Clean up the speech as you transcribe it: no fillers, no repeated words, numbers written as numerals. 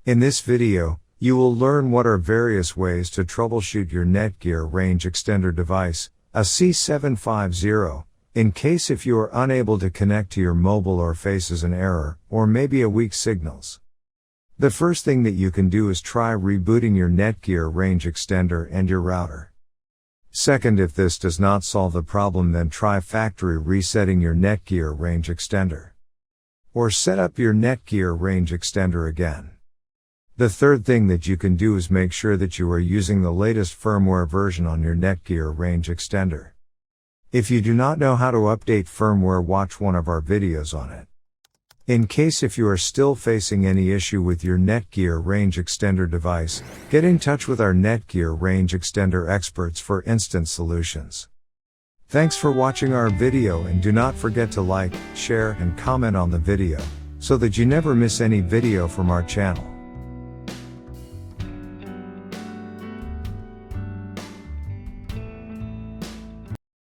In this video, you will learn what are various ways to troubleshoot your Netgear range extender device, AC750, in case if you are unable to connect to your mobile or faces an error, or maybe a weak signals. The first thing that you can do is try rebooting your Netgear range extender and your router. Second, if this does not solve the problem, then try factory resetting your Netgear range extender. Or set up your Netgear range extender again. The third thing that you can do is make sure that you are using the latest firmware version on your Netgear range extender. If you do not know how to update firmware, watch one of our videos on it. In case if you are still facing any issue with your Netgear range extender device, get in touch with our Netgear range extender experts for instant solutions. Thanks for watching our video, and do not forget to like, share, and comment on the video, so that you never miss any video from our channel.